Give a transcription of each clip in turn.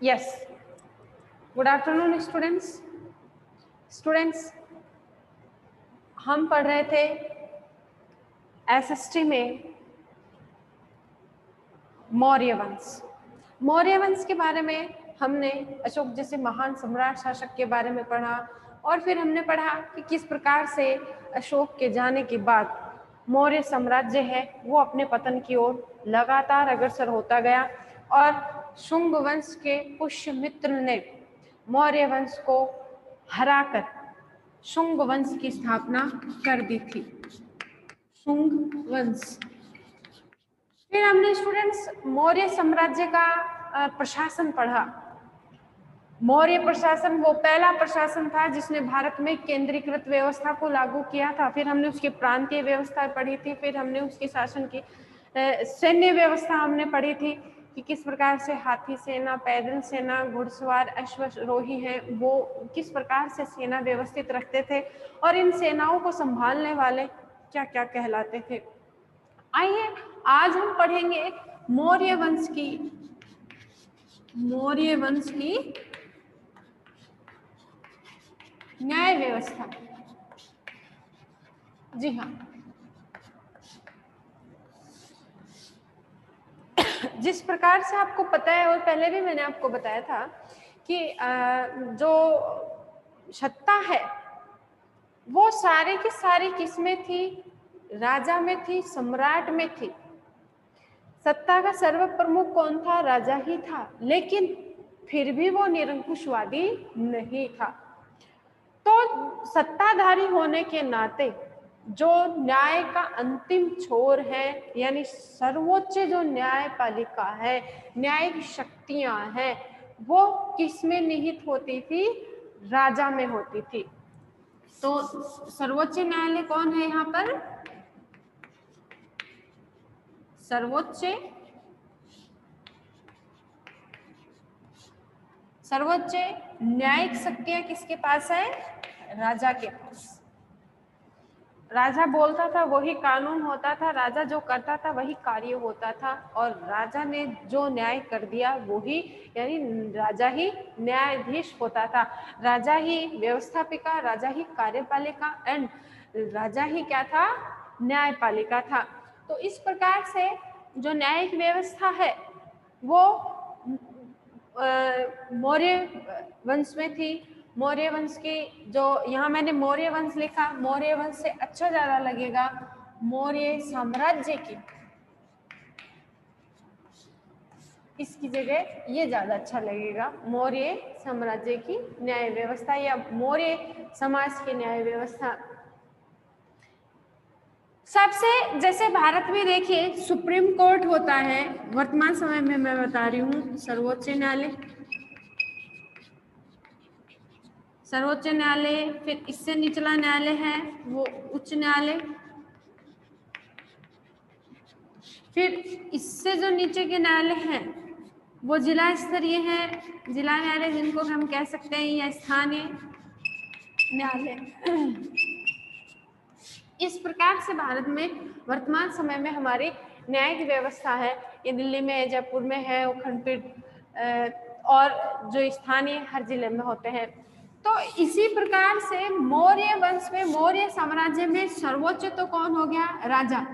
Yes, good afternoon students, हम पढ़ रहे थे एसएसटी में मौर्य वंश के बारे में। हमने अशोक जैसे महान सम्राट शासक के बारे में पढ़ा और फिर हमने पढ़ा कि किस प्रकार से अशोक के जाने के बाद मौर्य साम्राज्य है वो अपने पतन की ओर लगातार अग्रसर होता गया और शुंग वंश के पुष्यमित्र ने मौर्य वंश को हराकर शुंग वंश की स्थापना कर दी थी। शुंग वंश। फिर हमने स्टूडेंट्स मौर्य साम्राज्य का प्रशासन पढ़ा। मौर्य प्रशासन वो पहला प्रशासन था जिसने भारत में केंद्रीकृत व्यवस्था को लागू किया था। फिर हमने उसकी प्रांतीय व्यवस्था पढ़ी थी, फिर हमने उसके शासन की सैन्य व्यवस्था हमने पढ़ी थी कि किस प्रकार से हाथी सेना, पैदल सेना, घुड़सवार, अश्वारोही हैं वो किस प्रकार से सेना व्यवस्थित रखते थे और इन सेनाओं को संभालने वाले क्या क्या कहलाते थे। आइए आज हम पढ़ेंगे मौर्य वंश की न्याय व्यवस्था। जी हाँ, जिस प्रकार से आपको पता है और पहले भी मैंने आपको बताया था कि जो सत्ता है वो सारी की सारी किसमें थी? राजा में थी, सम्राट में थी। सत्ता का सर्व प्रमुख कौन था? राजा ही था, लेकिन फिर भी वो निरंकुशवादी नहीं था। तो सत्ताधारी होने के नाते जो न्याय का अंतिम छोर है यानी सर्वोच्च जो न्यायपालिका है, न्यायिक शक्तियां हैं, वो किसमें निहित होती थी? राजा में होती थी। तो सर्वोच्च न्यायालय कौन है यहाँ पर? सर्वोच्च न्यायिक शक्तियां किसके पास है? राजा के पास। राजा बोलता था वही कानून होता था, राजा जो करता था वही कार्य होता था और राजा ने जो न्याय कर दिया वही यानी राजा ही न्यायाधीश होता था। राजा ही व्यवस्थापिका, राजा ही कार्यपालिका एंड राजा ही क्या था? न्यायपालिका था। तो इस प्रकार से जो न्यायिक व्यवस्था है वो मौर्य वंश में थी। मौर्य वंश की जो यहाँ मैंने मौर्य वंश लिखा, मौर्य वंश से अच्छा ज्यादा लगेगा मौर्य साम्राज्य की, इसकी जगह ये ज्यादा अच्छा लगेगा मौर्य साम्राज्य की न्याय व्यवस्था या मौर्य समाज की न्याय व्यवस्था। सबसे जैसे भारत में देखिए सुप्रीम कोर्ट होता है, वर्तमान समय में मैं बता रही हूँ सर्वोच्च न्यायालय, सर्वोच्च न्यायालय, फिर इससे निचला न्यायालय है वो उच्च न्यायालय, फिर इससे जो नीचे के न्यायालय हैं वो जिला स्तरीय है, जिला न्यायालय जिनको हम कह सकते हैं या स्थानीय न्यायालय। इस प्रकार से भारत में वर्तमान समय में हमारी न्यायिक व्यवस्था है। ये दिल्ली में, जयपुर में है, वो खंडपीठ और जो स्थानीय हर जिले में होते हैं। तो इसी प्रकार से मौर्य वंश में, मौर्य साम्राज्य में सर्वोच्च तो कौन हो गया? राजा।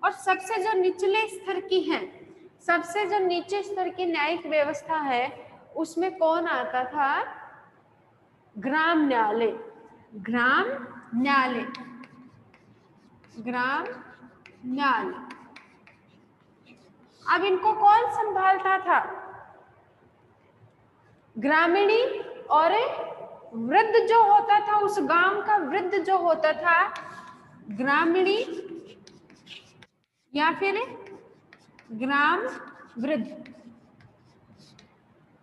और सबसे जो निचले स्तर की है, सबसे जो नीचे स्तर की न्यायिक व्यवस्था है उसमें कौन आता था? ग्राम न्यायालय। ग्राम न्यायालय, ग्राम न्यायालय। अब इनको कौन संभालता था? ग्रामीणी और वृद्ध जो होता था, उस गांव का वृद्ध जो होता था, ग्रामीणी या फिर ग्राम वृद्ध,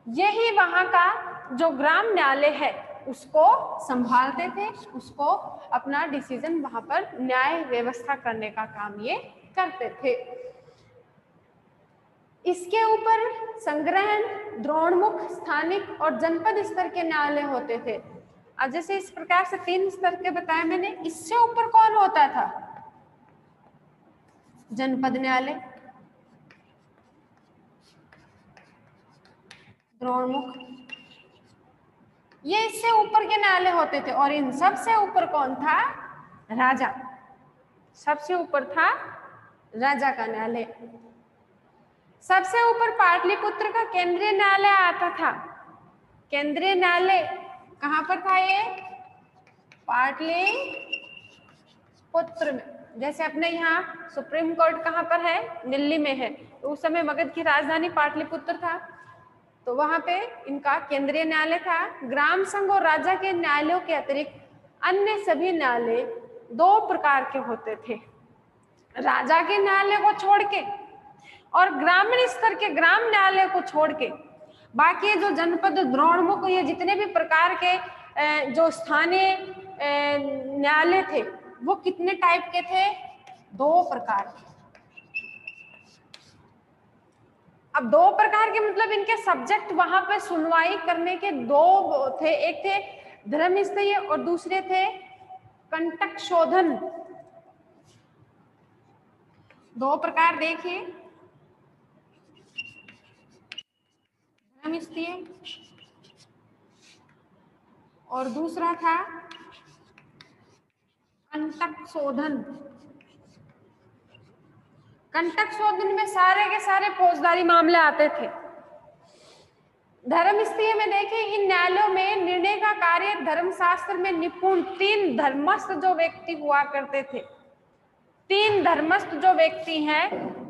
यही वहां का जो ग्राम न्यायालय है उसको संभालते थे, उसको अपना डिसीजन वहां पर न्याय व्यवस्था करने का काम ये करते थे। इसके ऊपर संग्रहण, द्रोणमुख, स्थानिक और जनपद स्तर के न्यायालय होते थे। अब जैसे इस प्रकार से 3 स्तर के बताए मैंने, इससे ऊपर कौन होता था? जनपद न्यायालय। द्रोणमुख, ये इससे ऊपर के न्यायालय होते थे। और इन सबसे ऊपर कौन था? राजा। सबसे ऊपर था राजा का न्यायालय। सबसे ऊपर पाटलिपुत्र का केंद्रीय न्यायालय आता था। केंद्रीय न्यायालय कहां पर था? ये पाटलिपुत्र में। जैसे अपने यहाँ सुप्रीम कोर्ट कहां पर है? दिल्ली में है। तो उस समय मगध की राजधानी पाटलिपुत्र था, तो वहां पे इनका केंद्रीय न्यायालय था। ग्राम संघ और राजा के न्यायालयों के अतिरिक्त अन्य सभी न्यायालय दो प्रकार के होते थे। राजा के न्यायालय को छोड़ के और ग्रामीण स्तर के ग्राम न्यायालय को छोड़ के बाकी जो जनपद, द्रोणमुख, ये जितने भी प्रकार के जो स्थानीय न्यायालय थे वो कितने टाइप के थे? दो प्रकार के। अब दो प्रकार के मतलब इनके सब्जेक्ट वहां पे सुनवाई करने के दो थे। एक थे धर्मस्थलीय और दूसरे थे कंटक शोधन। दो प्रकार देखिए, धर्मस्थलीय और दूसरा था कंटक शोधन। कंटक शोधन में सारे के सारे फौजदारी मामले आते थे। धर्मस्थलीय में देखिए, इन न्यायालयों में निर्णय का कार्य धर्मशास्त्र में निपुण तीन धर्मस्थ जो व्यक्ति हुआ करते थे। तीन धर्मस्थ जो व्यक्ति हैं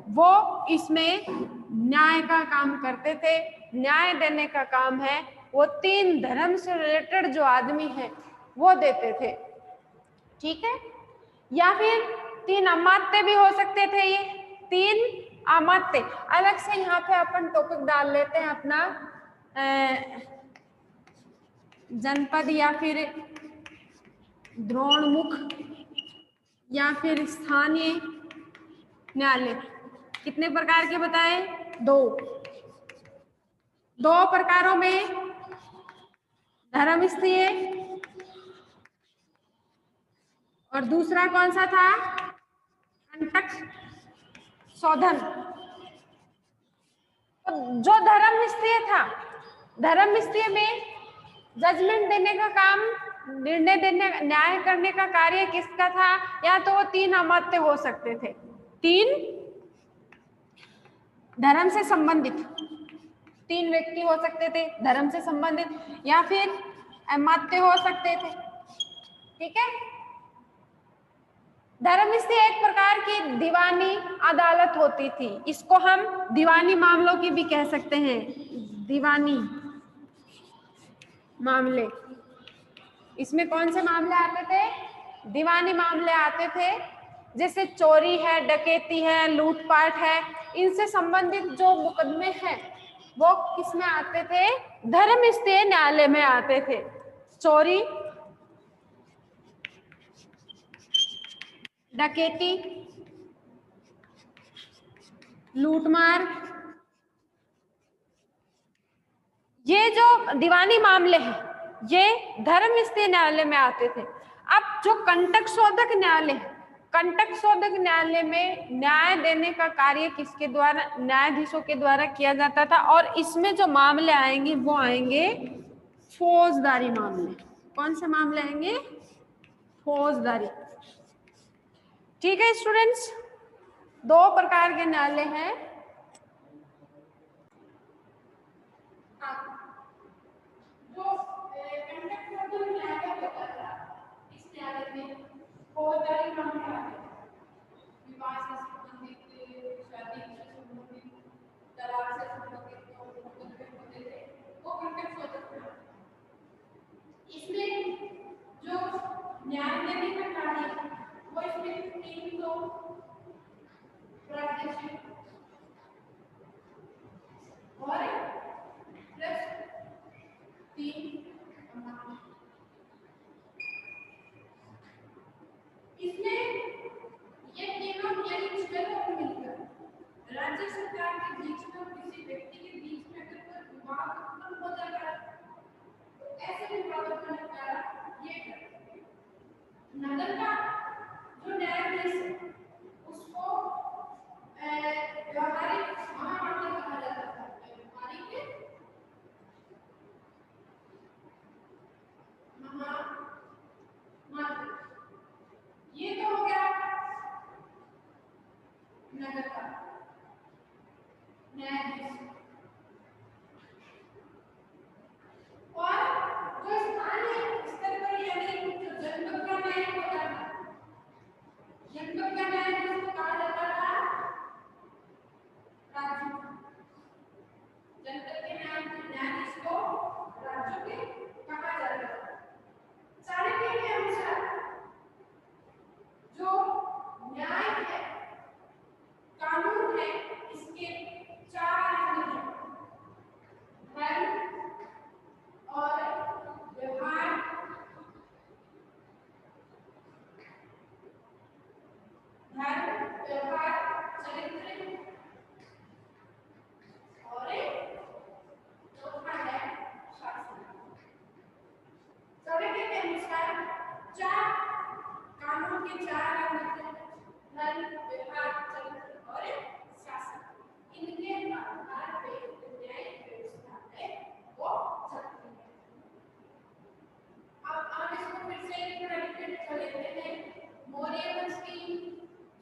वो इसमें न्याय का काम करते थे। न्याय देने का काम है वो तीन धर्म से रिलेटेड जो आदमी है वो देते थे। ठीक है, या फिर तीन अमात्य भी हो सकते थे। ये तीन अमात्य अलग से यहाँ पे अपन टॉपिक डाल लेते हैं अपना जनपद या फिर द्रोणमुख या फिर स्थानीय न्यायालय। कितने प्रकार के बताए? दो। दो प्रकारों में धर्मस्थलीय और दूसरा कौन सा था? कंटक शोधन। तो जो धर्मस्थलीय था, धर्मस्थलीय में जजमेंट देने का काम, निर्णय देने, न्याय करने का कार्य किसका था? या तो वो तीन अमात्य हो सकते थे, तीन धर्म से संबंधित तीन व्यक्ति हो सकते थे धर्म से संबंधित, या फिर अमात्य हो सकते थे। ठीक है, धर्मस्थलीय एक प्रकार की दीवानी अदालत होती थी। इसको हम दीवानी मामलों की भी कह सकते हैं। दीवानी मामले, इसमें कौन से मामले आते थे? दीवानी मामले आते थे। जैसे चोरी है, डकैती है, लूटपाट है, इनसे संबंधित जो मुकदमे हैं वो किसमें आते थे? धर्मस्थलीय न्यायालय में आते थे। चोरी, डकैती, लूटमार, ये जो दीवानी मामले हैं ये धर्मस्थलीय न्यायालय में आते थे। अब जो कंटक शोधक न्यायालय है, कंटक शोधक न्यायालय में न्याय देने का कार्य किसके द्वारा? न्यायाधीशों के द्वारा किया जाता था। और इसमें जो मामले आएंगे वो आएंगे फौजदारी मामले। कौन से मामले आएंगे? फौजदारी। ठीक है स्टूडेंट्स, दो प्रकार के न्यायालय हैं। जो कंटक शोधक न्यायालय होता था, इस न्यायालय में फौजदारी मामले आते थे। विवाह से संबंधित, शादी से संबंधित, तलाक से संबंधित जो मुकदमे होते थे वो कंटक शोधक थे। इसमें जो न्याय देने का कार्य वो इसमें तीन तो प्रादेशिक और प्लस तीन इसमें ये तीनों मिलकर राज्य सरकार के बीच में और किसी व्यक्ति के बीच में अगर कोई विवाद उत्पन्न हो जाता है तो ऐसे विवादों का निपटारा ये करते हैं। नगर का जो न्यायाधीश है उसको व्यवहारिक महामामले कहा जाता है। व्यवहारिक न्यायाधीश। और जो स्थानीय स्तर पर यानी जो जनपद का न्याय होता था, जनपद का न्याय जिसको कहा जाता था राज्य, जनपद के न्यायाधीश को राज्य के कहा जाता था। चाणक्य के अनुसार जो न्याय है, कानून है, इसके चार अंग हैं, धर्म और व्यवहार, चरित्र और चौथा है शासन। चाणक्य के अनुसार चार कानून के चार अंग हैं, धर्म, व्यवहार, चरित्र और शासन। इनके आधार पे न्यायिक व्यवस्था है वो चलती है। अब हम इसको फिर से थोड़ा रिपीट कर लेते हैं। मौर्य वंश की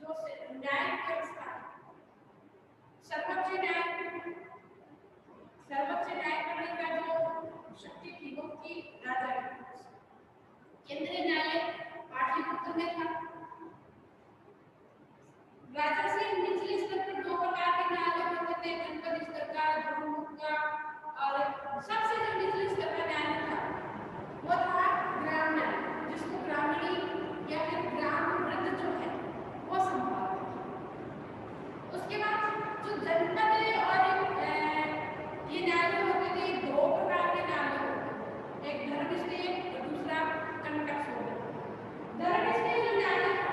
जो न्यायिक व्यवस्था, सर्वोच्च न्याय करने का जो शक्ति थी वो थी राजा की। केंद्रीय न्यायालय पाटलिपुत्र में था। राजा से निचले स्तर पर दो प्रकार के न्यायालय होते थे, जनपद स्तर का, द्रोणमुख का, और सबसे जो निचले स्तर का न्यायालय था वो था ग्राम न्याय, जिसको ग्रामीणी या फिर ग्राम वृत्त जो है वो संभालते थे। उसके बाद जो जनपद और ये न्यायालय होते थे, दो प्रकार के न्यायालय होते थे, एक धर्मस्थली और दूसरा कंटक सोलर। धर्मस्थली जो न्यायालय था,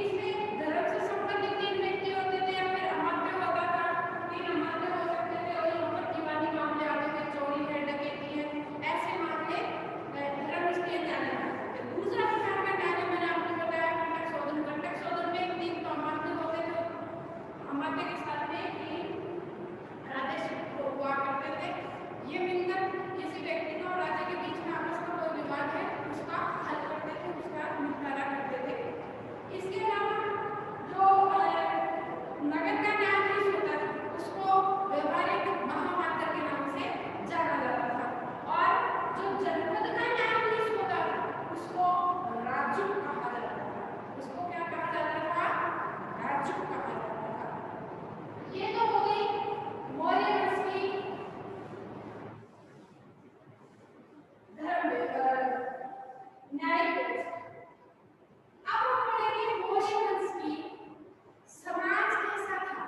इसमें धर्म से संबंधित तीन व्यक्ति होते थे या फिर अमात्य होता था, तीन अमात्य हो सकते थे और यहाँ पर दीवानी मामले आते थे, चोरी है, डकैती है, ऐसे मामले धर्मस्थली न्यायालय था। दूसरा प्रकार का न्यायालय मैंने आपको बताया कंटक सोलर। कंटक सोलर में तीन तो अमात्य होते थे, अमात्य के साथ में प्रादेशिक लोग हुआ करते थे। ये मिलकर किसी व्यक्ति को राजा के बीच में आपस में कोई विवाद है उसका हल करते थे, उसका निपटारा करते थे। इसके अलावा जो नगर का न्यायाधीश होता था उसको व्यवहारिक महामात्र के नाम से जाना जाता था, और जो जनपद का न्यायाधीश होता था उसको राजू कहा जाता था। उसको क्या कहा जाता था? राजू कहा जाता था। ये तो हो गई मौर्य वंश की धर्म न्यायिक व्यवस्था। अब हम पढ़ेंगे मौर्य वंश की समाज कैसा था।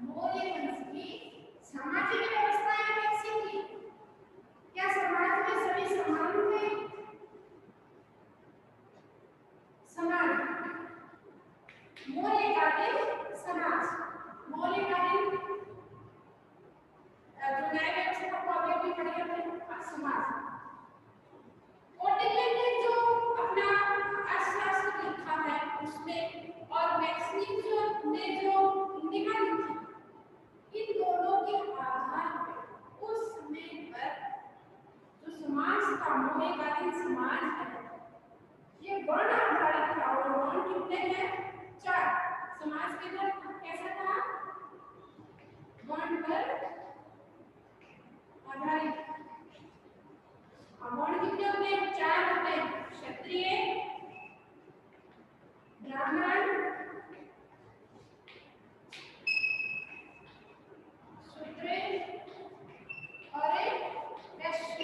मौर्य वंश की सामाजिक व्यवस्थाएं कैसी थी? क्या समाज में सभी समान थे? समाज मौर्यकालीन समाज, मौर्यकालीन जो न्याय व्यवस्था को आगे भी पढ़े थे समाज। कौटिल्य ने जो अपना अर्थशास्त्र लिखा है उसमें, और मैक्सिम ने जो निबंध लिखी, इन दोनों के आधार पर उस समय पर जो समाज था, मौर्यकालीन समाज है, ये वर्ण आधारित था। और वर्ण कितने हैं? चार। समाज के अंदर कैसा था? वर्ण पर आधारित। वर्ण कितने होते हैं? चार होते हैं, क्षत्रिय, ब्राह्मण, शूद्र और वैश्य।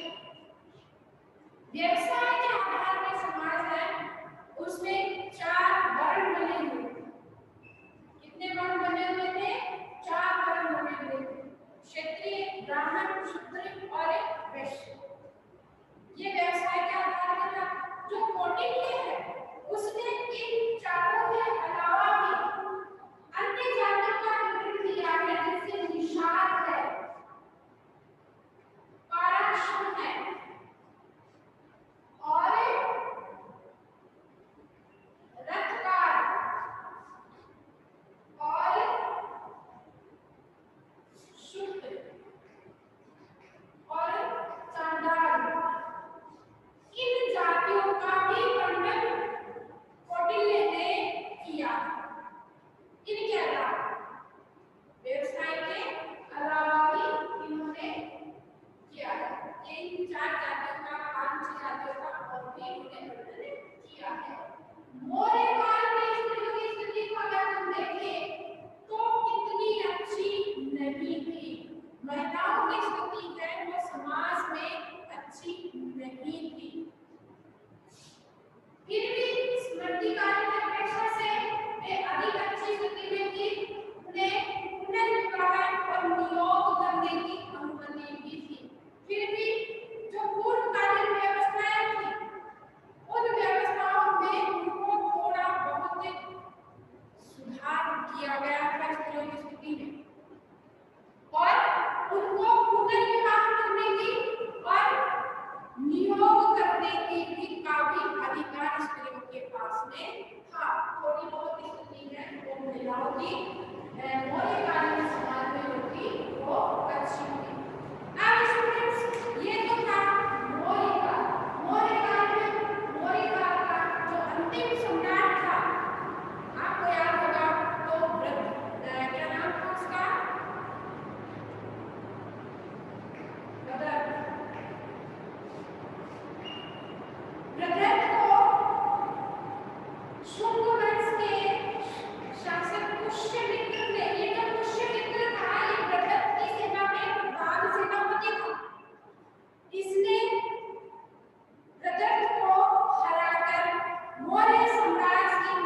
व्यवसाय के आधार पर समाज है, उसमें चार वर्ण बने हुए। कितने वर्ण बने हुए थे? चार वर्ण बने हुए थे, क्षत्रिय, ब्राह्मण, शूद्र और वैश्य। ये व्यवसाय के आधार पर था। जो कौटिल्य है उसने इन चारों के अलावा भी अन्य जातियों का विवरण दिया है, जैसे निषाद है, पारक्षण है और रथकार और शूद्र और चांडाल। इन जातियों का भी वर्णन स्थिति है वो समाज में अच्छी नहीं थी। फिर भी स्मृतिकालीन की अपेक्षा से वे अधिक अच्छी स्थिति में थी। उन्हें पुनर्विवाह और नियोग करने की अनुमति भी थी। फिर भी जो पूर्वकालीन व्यवस्थाएं थी उन व्यवस्थाओं में उनको थोड़ा बहुत सुधार किया गया था स्त्रियों की स्थिति में और उनको पुनर्विवाह करने की और नियोग करने की भी काफी अधिकार स्त्रियों के पास में था। थोड़ी बहुत स्थिति है वो महिलाओं की मौलिक समाज में होती वो अच्छी थी। अब स्टूडेंट्स ये तो था मौलिक का जो अंतिम सम्राट था आपको याद होगा तो क्या नाम था उसका? ब्रदर को शुंग वंश के शासक पुष्यमित्र ने, ये जो पुष्यमित्र था ये ब्रदर की सेना में प्रधान सेनापति था। इसने ब्रदर को हराकर मौर्य साम्राज्य की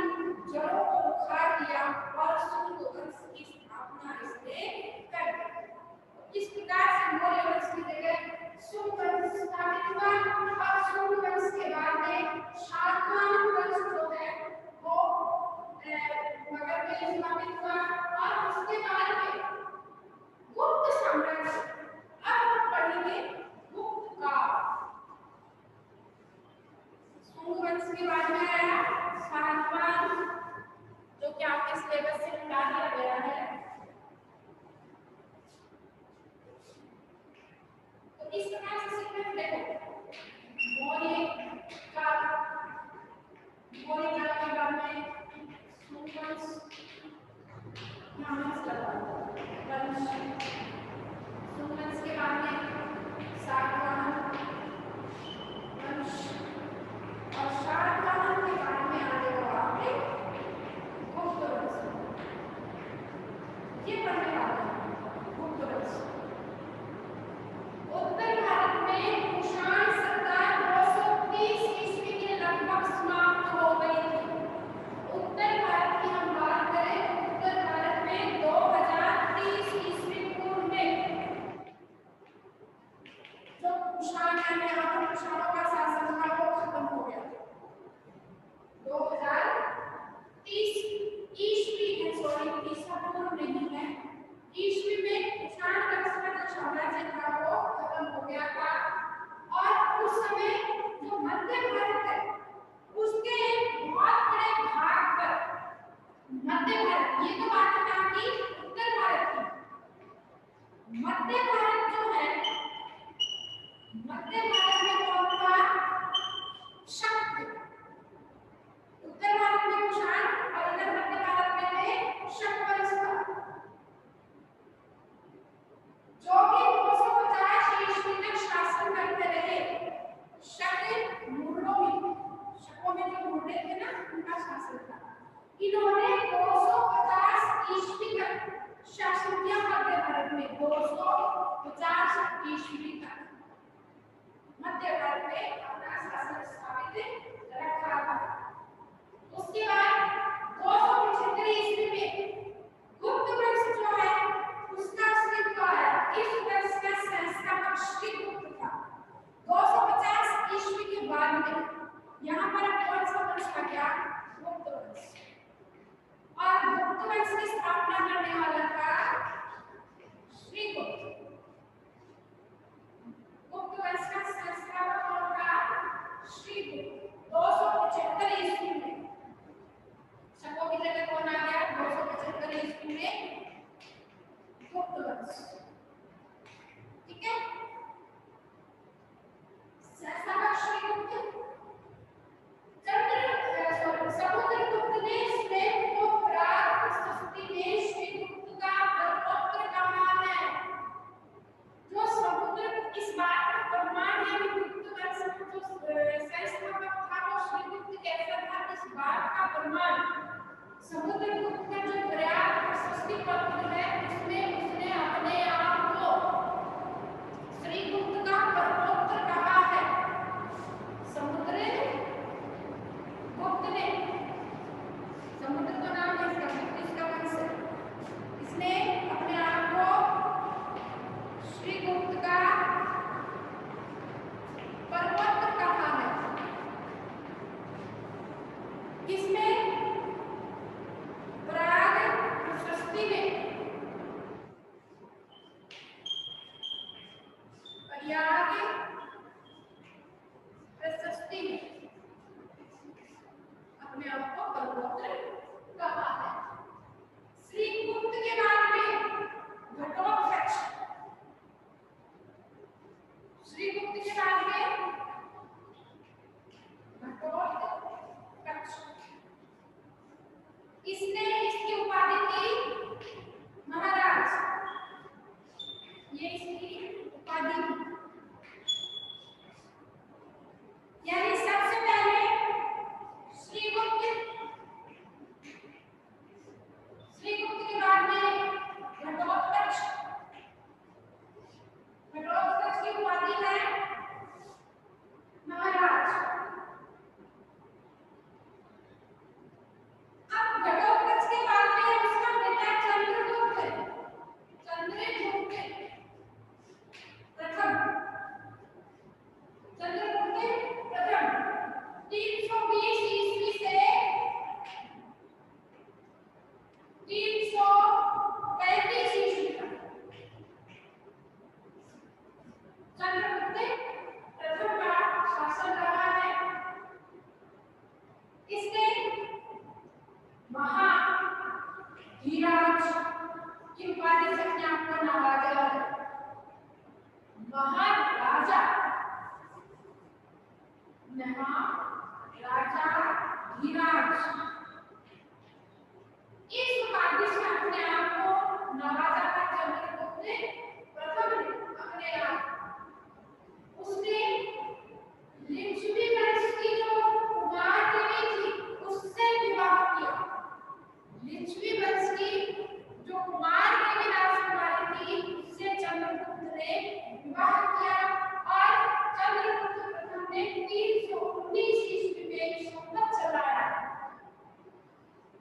जड़ों को उखाड़ दिया और शुंग वंश की स्थापना इसने कर दी। इस प्रकार से मौर्य वंश की जगह शुंग वंश स्थापित हुआ और शुंग वंश के बाद में शातवाहन वंश जो है वो मगध में स्थापित हुआ और उसके बाद में गुप्त साम्राज्य। अब हम पढ़ेंगे गुप्त काल। शुंग वंश के बाद में आया शातवाहन जो कि आपके सिलेबस से हटा दिया गया है। तो इस प्रकार से सीक्वेंस देखो मौर्य काल के बाद में शुंग वंश शुंग वंश के बाद में शातवाहन वंश और शातवाहन के बाद में आ जाएगा आपके गुप्त वंश। ये पढ़ने वाला है गुप्त वंश। उत्तर भारत में कुषाण सत्ता 230 ईस्वी के लगभग समाप्त हो गई थी। उत्तर भारत की हम बात करें उत्तर भारत में 2030 ईस्वी पूर्व में जो कुषाण है यहाँ पर कुषाणों का शासन था वो खत्म हो गया। 2030 ईस्वी है, सॉरी ईसा पूर्व नहीं है, ईस्वी में कुषाण वंश का जो साम्राज्य था वो खत्म हो गया था। और उस समय जो मध्य भारत है उसके बहुत बड़े भाग पर मध्य भारत, ये तो बात है कि उत्तर भारत की, मध्य भारत जो है मध्य भारत में कौन था? शक। उत्तर भारत में कुषाण और इधर मध्य भारत में थे शक वंश था जो कि 250 ईस्वी तक शासन करते रहे। शक शकों में जो मुर्दे थे ना उनका शासन था। इन्होंने 250 ईस्वी तक शासन किया मध्य भारत में। 250 ईस्वी तक मध्य भारत में अपना शासन स्थापित रखा था। उसके बाद 275 ईस्वी में गुप्त वंश जो है उसका अस्तित्व आया। इस वंश का संस्थापक श्रीगुप्त था। 250 ईस्वी के बाद में यहाँ पर कौन सा वंश आ गया? गुप्त वंश। और गुप्त वंश की स्थापना करने वाला था श्रीगुप्त। गुप्त वंश का संस्थापक कौन था? श्रीगुप्त। 275 ईस्वी में शकों की जगह कौन आ गया? 275 ईस्वी में गुप्त वंश। ठीक है, संस्थापक श्रीगुप्त। समुद्रगुप्त ने स्पेन को परास्त स्थिति में श्रीगुप्त का या आगे प्रशस्ति अपने आप को बलवोत्र कहा है। श्री गुप्त के बारे में घटोत्कच, श्री गुप्त के बारे में घटोत्कच, इसने इसकी उपाधि थी महाराज, ये इसकी उपाधि थी। यानी सबसे पहले श्रीगुप्त के बाद में घटोत्कच, घटोत्कच की उपाधि है महाराज। अब घटोत्कच के बाद में उसका बेटा चंद्रगुप्त, चंद्रगुप्त प्रथम, चंद्रगुप्त प्रथम 320 ईस्वी से 335 ईस्वी तक चंद्रगुप्त प्रथम का शासन रहा है। इसने महाधीराज की उपाधि से अपने आप को नवाजा है। महाराजा, महाराजा धीराज, इस उपाधि से अपने आप को नवाजा था चंद्रगुप्त प्रथम ने अपने आप। उसने लिच्छवी वंश की जो कुमार देवी थी उससे विवाह किया। लिच्छवी वंश की जो कुमार देवी राजकुमारी थी उससे चंद्रगुप्त ने विवाह किया और चंद्रगुप्त प्रथम ने 319 ईस्वी में संवत चलाया।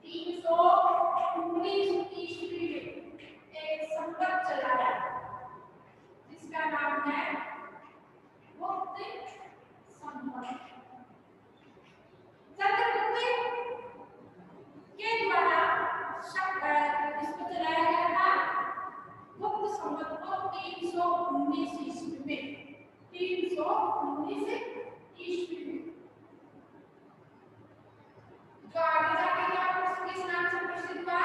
319 ईस्वी में एक संवत चलाया जिसका नाम है गुप्त संवत। चंद्रगुप्त के द्वारा इसको चलाया गया था गुप्त संवत को 319 ईस्वी में, 319 ईस्वी में। जो आगे जाके क्या किस नाम से प्रसिद्ध हुआ?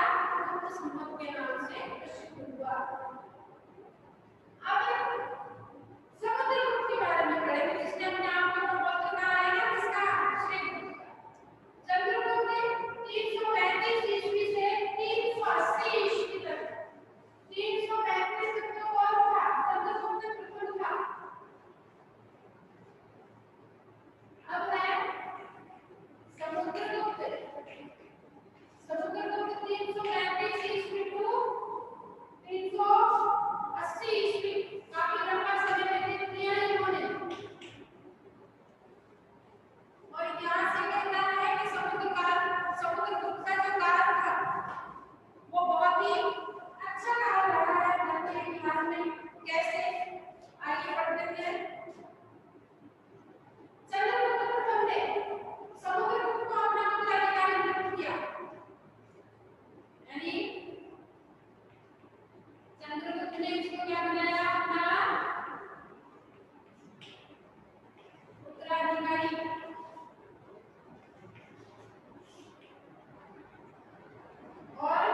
गुप्त संवत के नाम से प्रसिद्ध हुआ। अब समुद्रगुप्त के बारे में पढ़ेंगे जिसने अपने आप को बहुत कहा है ना, किसका? श्रीगुप्त का। चंद्रगुप्त 335 ईस्वी से 380 ईस्वी तक, 335 तक तो कौन था? चंद्रगुप्त प्रथम था। अब है समुद्रगुप्त। समुद्रगुप्त 335 ईस्वी टू 380 ईस्वी, काफी लंबा समय व्यतीत किया इन्होंने। और इतिहास ये कहता है कि समुद्रगुप्त का जो काल था वो बहुत ही अच्छा काल रहा है भारतीय इतिहास में। कैसे? आइए पढ़ते हैं। चंद्रगुप्त प्रथम ने समुद्रगुप्त को अपना उत्तराधिकारी नियुक्त किया। यानी चंद्रगुप्त ने इसको क्या बनाया? अपना उत्तराधिकारी। और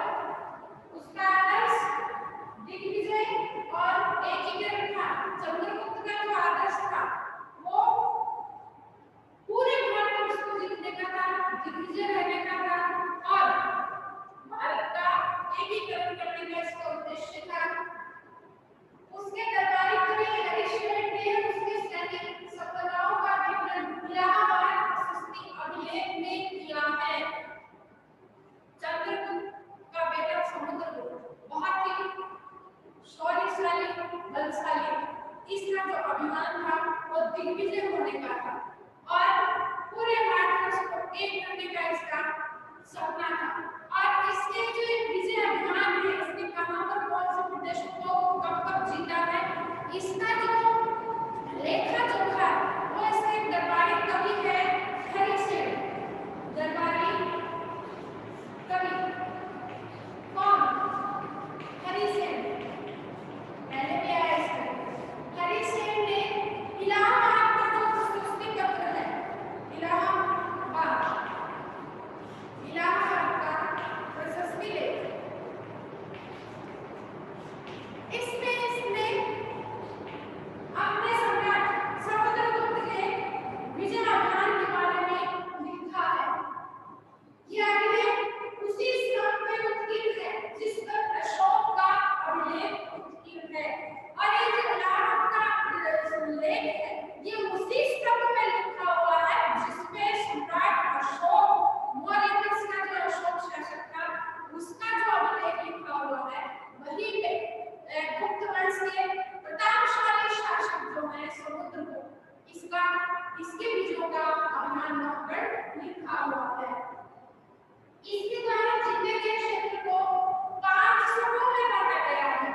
उसका आदर्श दिग्विजय और एकीकरण था। चंद्रगुप्त का जो आदर्श था वो पूरे भारत को जीतने का था, दिग्विजय रहने का था और भारत का एकीकरण करने का इसका उद्देश्य था। उसके दरबारी कवि हरीशचंद्र ने उसके सैनिक सफलताओं का विवरण इलाहाबाद प्रशस्ति अभिलेख में किया है। चंद्रगुप्त का बेटा समुद्रगुप्त बहुत ही शौर्यशाली, बलशाली, इसका जो अभिमान था वो दिग्विजय होने का था और पूरे भारत को एक करने का इसका सपना था। और इसके जो एक विजय अभिमान है, इसने कहां पर कौन से प्रदेशों को कब कब जीता है, इसका जो लेखा जोखा वो इसके दरबारी कवि है हरिसेन। दरबारी कवि कौन? हरिसेन। पहले भी आया इसमें। हरिसेन ने और ये जो इलाहाबाद का लेख है ये उसी स्तंभ में लिखा हुआ है जिसमें सम्राट अशोक मौर्य वंश का जो अशोक शासक था उसका जो अभिलेख लिखा हुआ है वही पे गुप्त वंश के प्रतापशाली शासक जो है समुद्रगुप्त इसके बीजों का महानगढ़ लिखा हुआ है। इसके द्वारा जितने के क्षेत्र को 5 समूह में बांटा गया है।